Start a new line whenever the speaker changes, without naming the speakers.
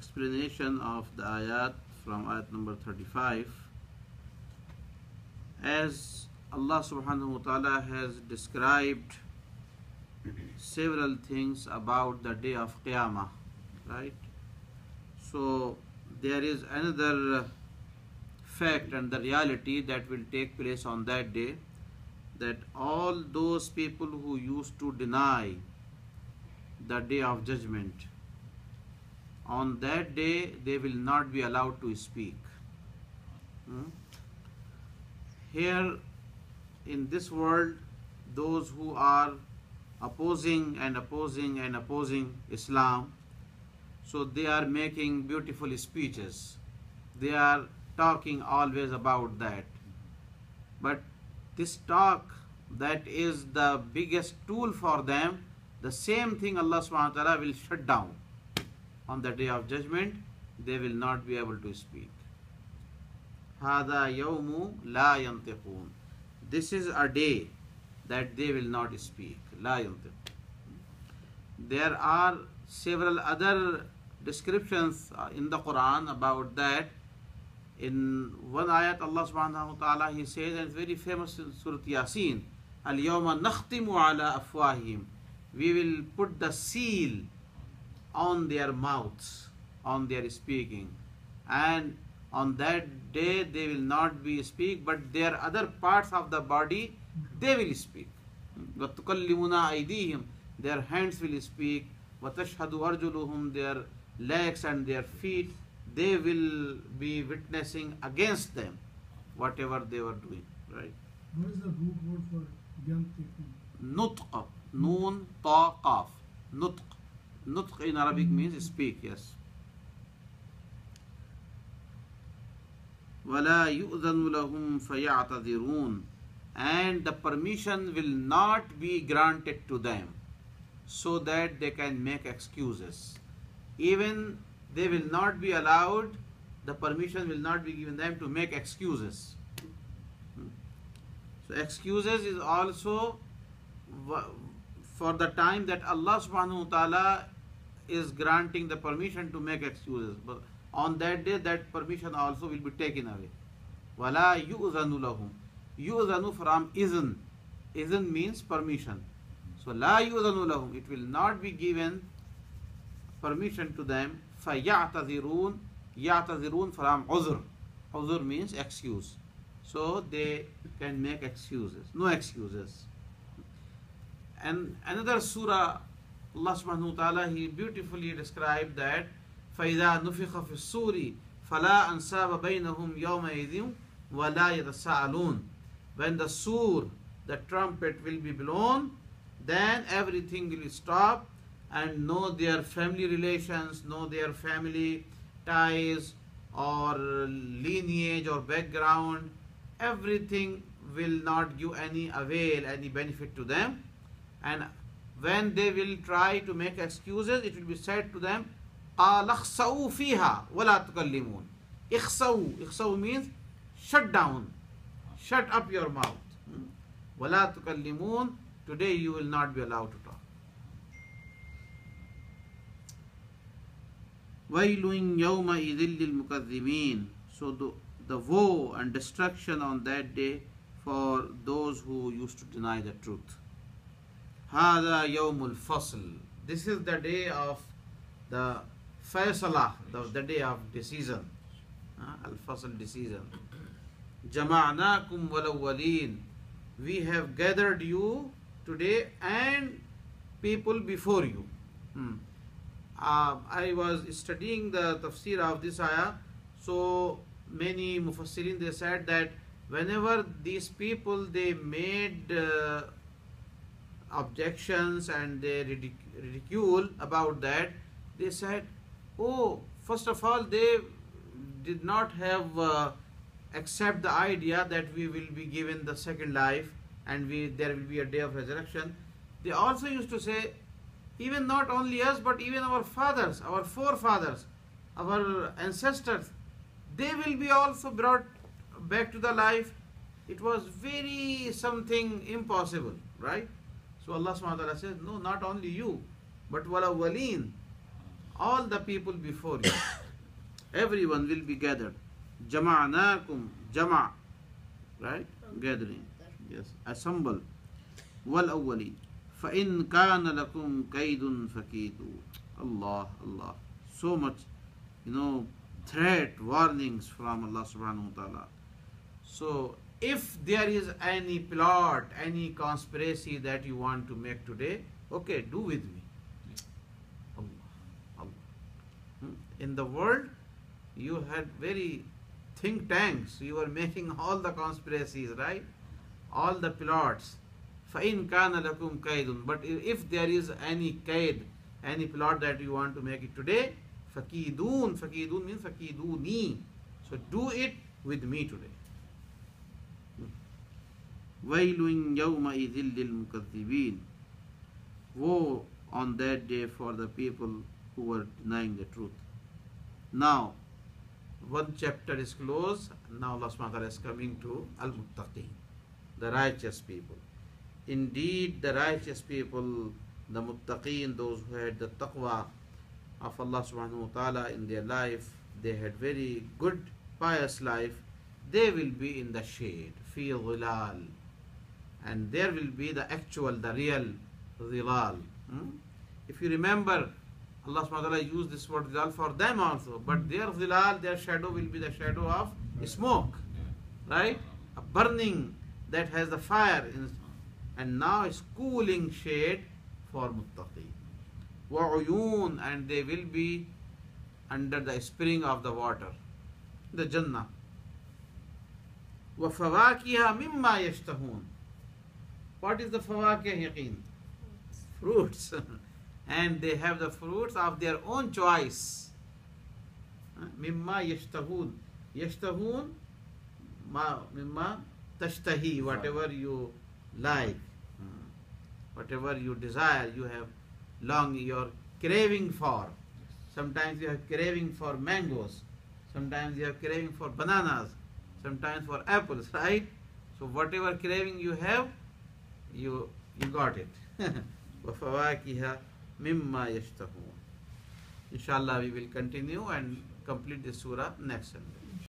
explanation of the ayat from ayat number 35. As Allah subhanahu wa ta'ala has described several things about the day of Qiyamah, right? So there is another fact and the reality that will take place on that day, that all those people who used to deny the day of judgment, on that day they will not be allowed to speak. Here in this world, those who are opposing Islam, so they are making beautiful speeches, they are talking always about that, but this talk that is the biggest tool for them, the same thing Allah subhanahu wa ta'ala will shut down. On the day of judgment, they will not be able to speak. هَذَا يَوْمُ لَا يَنْطِقُونَ. This is a day that they will not speak. لَا يَنْطِقُونَ. There are several other descriptions in the Quran about that. In one ayat, Allah subhanahu wa ta'ala, He says, and it's very famous in Surah Yasin, الْيَوْمَ نَخْتِمُ عَلَىٰ أَفْوَاهِهِمْ. We will put the seal on their mouths, on their speaking, and on that day they will not be speak, but their other parts of the body they will speak. وَتُكَلِّمُنَا أَيْدِيهِمْ. Their hands will speak. وَتَشْهَدُ أَرْجُلُهُمْ. Their legs and their feet, they will be witnessing against them whatever they were doing. Right?
What is the root word for yantiqun?
Nutq. Noon, ta, qaf. Nutq. Nutq in Arabic means speak, yes. وَلَا يُؤْذَنُ لَهُمْ فَيَعْتَذِرُونَ. And the permission will not be granted to them so that they can make excuses. Even they will not be allowed, the permission will not be given them to make excuses. So excuses is also for the time that Allah subhanahu wa ta'ala is granting the permission to make excuses. But on that day, that permission also will be taken away. وَلَا يُؤْذَنُ لَهُمْ. يُؤْذَنُ from izn. Izn means permission. So لَا يُؤْذَنُ لَهُمْ. It will not be given permission to them. فَيَعْتَذِرُونَ. يَعْتَذِرُونَ from uzr. Uzr means excuse. So they can make excuses. No excuses. And another surah, Allah subhanahu wa ta'ala, He beautifully described that فَإِذَا نُفِخَ فِي الصُّورِ فَلَا أَنْسَابَ بَيْنَهُمْ يَوْمَئِذٍ وَلَا يَتَسَاءَلُونَ. When the sur, the trumpet will be blown, then everything will stop, and no their family relations, no their family ties or lineage or background, everything will not give any avail, any benefit to them. And when they will try to make excuses, it will be said to them, قَالَ اخْسَوْا فِيهَا وَلَا تُكَلِّمُونَ. اخْسَوْا. اخْسَوْا means shut down. Shut up your mouth. وَلَا تُكَلِّمُونَ. Today you will not be allowed to talk. وَيْلٌ يَوْمَئِذٍ لِلْمُكَذِّبِينَ. So the woe and destruction on that day for those who used to deny the truth. هذا يوم الفصل. This is the day of the Faisalah, the day of decision. Al-Fasl, decision. جَمَعْنَاكُمْ وَالْأَوَّلِينَ. We have gathered you today and people before you. I was studying the tafsir of this ayah, so many mufassirin, they said that whenever these people, they made objections and they ridicule about that, they said, oh, first of all, they did not have accept the idea that we will be given the second life and there will be a day of resurrection. They also used to say, even not only us, but even our fathers, our forefathers, our ancestors, they will be also brought back to the life. It was very something impossible, right? So Allah subhanahu wa ta'ala says, no, not only you, but wal awwaleen, all the people before you. Everyone will be gathered. Jama'nakum, jama', right? Gathering. Yes, assemble. Wal awwali. فَإِن كَانَ لَكُمْ كَيْدٌ فَكِيدُوا. Allah, Allah. So much, threat, warnings from Allah subhanahu wa ta'ala. So, if there is any plot, any conspiracy that you want to make today, okay, do with me. Allah, Allah. In the world, you had very think tanks. You were making all the conspiracies, right? All the plots. فَإِن كَانَ لَكُمْ كَيْدٌ. But if there is any kaid, any plot that you want to make it today, فَكِيدُونَ. فَكِيدُونَ means فَكِيدُونِي. So do it with me today. وَيْلٌ يَوْمَئِذٍ لِلْمُكَذِّبِينَ. Woe on that day for the people who were denying the truth. Now, one chapter is closed. Now Allah subhanahu wa ta'ala is coming to Al-Muttaqeen, the righteous people. Indeed, the righteous people, the Muttaqeen, those who had the taqwa of Allah subhanahu wa ta'ala in their life, they had very good, pious life, they will be in the shade, fi dhilal. And there will be the actual, the real dhilal. If you remember, Allah subhanahu wa ta'ala used this word dhilal for them also, but their dhilal, their shadow will be the shadow of smoke, right? A burning that has the fire in, and now it's cooling shade for muttaqeen. وَعُيُونَ, and they will be under the spring of the water, the Jannah. وَفَوَاكِهَا مِمَّا يَشْتَهُونَ. What is the fawakih yaqeen? Fruits. And they have the fruits of their own choice. Mimma yashtahun. Yashtahun, mimma tashtahi, whatever you like, whatever you desire, you have you're craving for. Sometimes you have craving for mangoes. Sometimes you have craving for bananas. Sometimes for apples, right? So whatever craving you have, you got it. وَفَوَاكِهَا مِمَّا يَشْتَهُونَ. Inshallah, we will continue and complete this surah next Sunday.